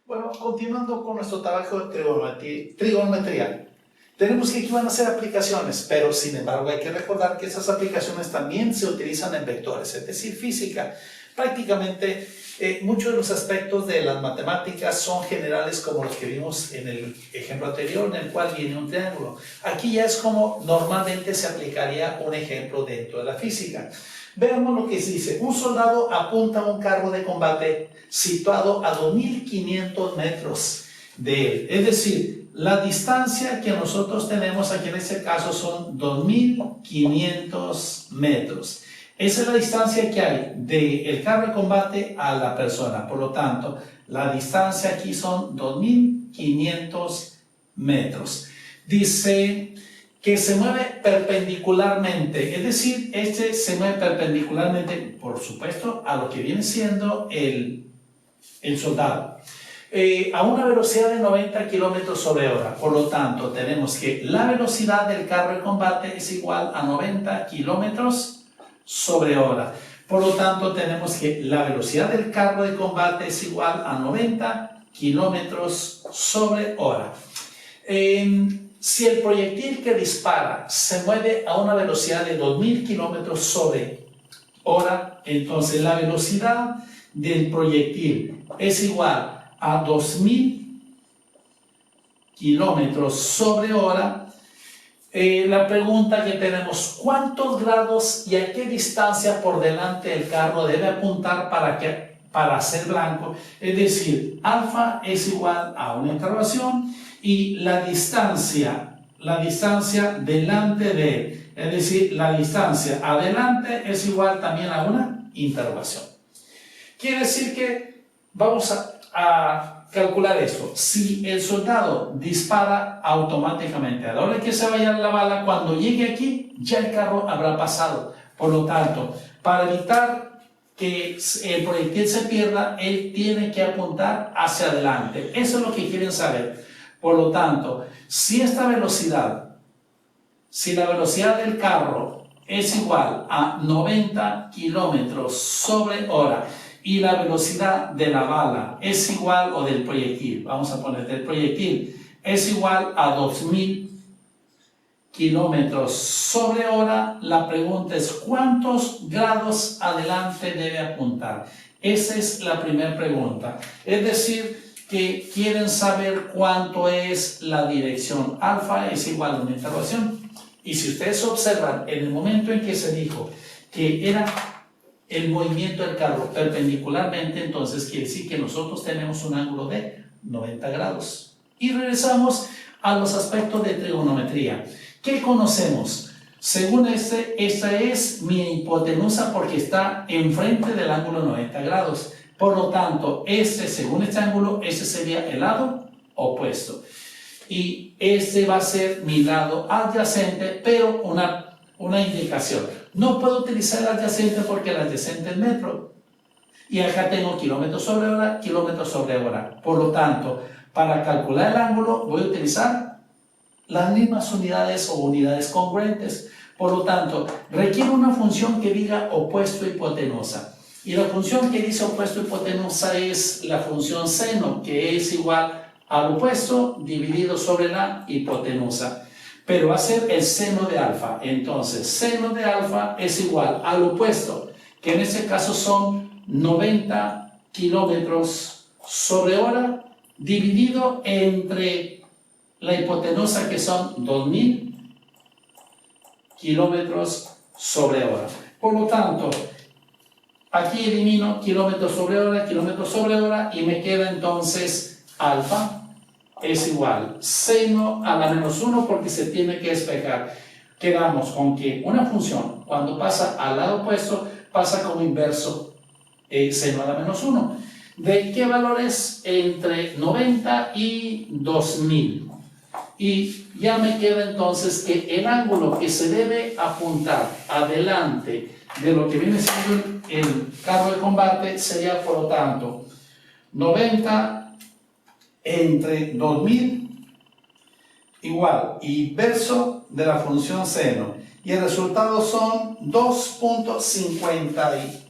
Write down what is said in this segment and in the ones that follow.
Bueno, continuando con nuestro trabajo de trigonometría, tenemos que aquí van a ser aplicaciones, pero sin embargo hay que recordar que esas aplicaciones también se utilizan en vectores, es decir, física. Prácticamente muchos de los aspectos de las matemáticas son generales como los que vimos en el ejemplo anterior, en el cual viene un triángulo. Aquí ya es como normalmente se aplicaría un ejemplo dentro de la física. Veamos lo que dice. Un soldado apunta a un carro de combate situado a 2500 metros de él. Es decir, la distancia que nosotros tenemos aquí en este caso son 2500 metros. Esa es la distancia que hay del carro de combate a la persona. Por lo tanto, la distancia aquí son 2500 metros. Dice que se mueve perpendicularmente, es decir, este se mueve perpendicularmente, por supuesto, a lo que viene siendo el soldado, a una velocidad de 90 kilómetros sobre hora. Por lo tanto, tenemos que la velocidad del carro de combate es igual a 90 kilómetros sobre hora. Por lo tanto, tenemos que la velocidad del carro de combate es igual a 90 kilómetros sobre hora. Si el proyectil que dispara se mueve a una velocidad de 2000 kilómetros sobre hora, entonces la velocidad del proyectil es igual a 2000 kilómetros sobre hora. La pregunta que tenemos, ¿cuántos grados y a qué distancia por delante del carro debe apuntar para ser blanco? Es decir, alfa es igual a una interrogación y la distancia delante de él, es decir, la distancia adelante es igual también a una interrogación. Quiere decir que vamos a calcular esto. Si el soldado dispara automáticamente, a la hora que se vaya la bala, cuando llegue aquí, ya el carro habrá pasado. Por lo tanto, para evitar que el proyectil se pierda, él tiene que apuntar hacia adelante. Eso es lo que quieren saber. Por lo tanto, si la velocidad del carro es igual a 90 kilómetros sobre hora y la velocidad de la bala es igual, o del proyectil, vamos a poner del proyectil, es igual a 2000 kilómetros sobre hora, la pregunta es ¿cuántos grados adelante debe apuntar? Esa es la primera pregunta. Es decir, que quieren saber cuánto es la dirección. Alfa es igual a una interrogación. Y si ustedes observan, en el momento en que se dijo que era el movimiento del carro perpendicularmente, entonces quiere decir que nosotros tenemos un ángulo de 90 grados. Y regresamos a los aspectos de trigonometría. ¿Qué conocemos? Según esta es mi hipotenusa porque está enfrente del ángulo 90 grados. Por lo tanto, según este ángulo, sería el lado opuesto. Y este va a ser mi lado adyacente, pero una indicación. No puedo utilizar el adyacente porque el adyacente es metro. Y acá tengo kilómetros sobre hora, kilómetros sobre hora. Por lo tanto, para calcular el ángulo voy a utilizar las mismas unidades o unidades congruentes. Por lo tanto, requiere una función que diga opuesto hipotenusa. Y la función que dice opuesto hipotenusa es la función seno, que es igual al opuesto dividido sobre la hipotenusa. Pero va a ser el seno de alfa. Entonces, seno de alfa es igual al opuesto, que en este caso son 90 kilómetros sobre hora, dividido entre la hipotenusa, que son 2000 kilómetros sobre hora. Por lo tanto, aquí elimino kilómetros sobre hora y me queda entonces alfa es igual seno a la menos 1 porque se tiene que despejar. Quedamos con que una función cuando pasa al lado opuesto pasa como inverso seno a la menos 1. ¿De qué valores? Entre 90 y 2000. Y ya me queda entonces que el ángulo que se debe apuntar adelante de lo que viene siendo el carro de combate sería, por lo tanto, 90 entre 2000 igual inverso de la función seno. Y el resultado son 2.50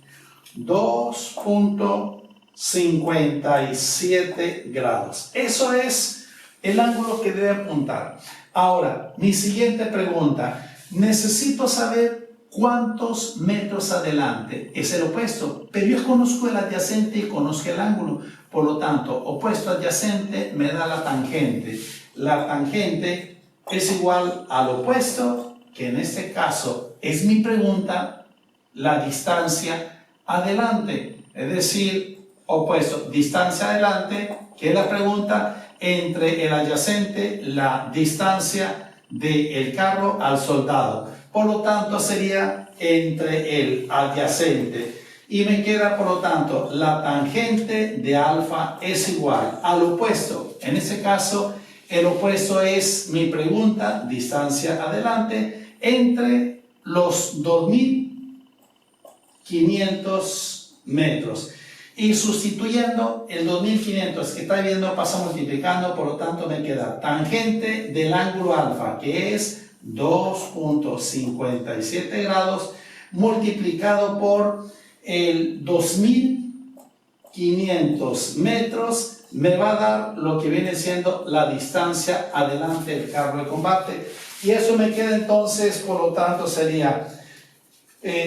2.57 grados. Eso es el ángulo que debe apuntar. Ahora, mi siguiente pregunta. Necesito saber cuántos metros adelante es el opuesto, pero yo conozco el adyacente y conozco el ángulo. Por lo tanto, opuesto adyacente me da la tangente. La tangente es igual al opuesto, que en este caso es mi pregunta, la distancia adelante. Es decir, opuesto, distancia adelante, que es la pregunta, entre el adyacente, la distancia del carro al soldado. Por lo tanto, sería entre el adyacente. Y me queda, por lo tanto, la tangente de alfa es igual al opuesto. En este caso, el opuesto es mi pregunta, distancia adelante, entre los 2.500 metros. Y sustituyendo el 2.500 que está viendo pasa multiplicando, por lo tanto me queda tangente del ángulo alfa, que es 2.57 grados, multiplicado por el 2.500 metros, me va a dar lo que viene siendo la distancia adelante del carro de combate. Y eso me queda entonces, por lo tanto, sería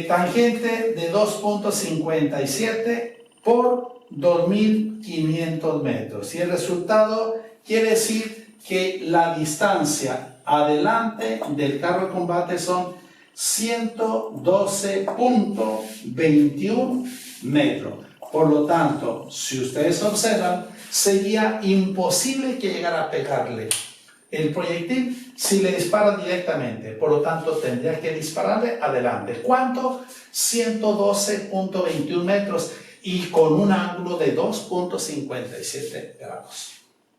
tangente de 2.57 por 2.500 metros. Y el resultado quiere decir que la distancia adelante del carro de combate son 112.21 metros. Por lo tanto, si ustedes observan, sería imposible que llegara a pegarle el proyectil si le dispara directamente. Por lo tanto, tendría que dispararle adelante. ¿Cuánto? 112.21 metros y con un ángulo de 2.57 grados.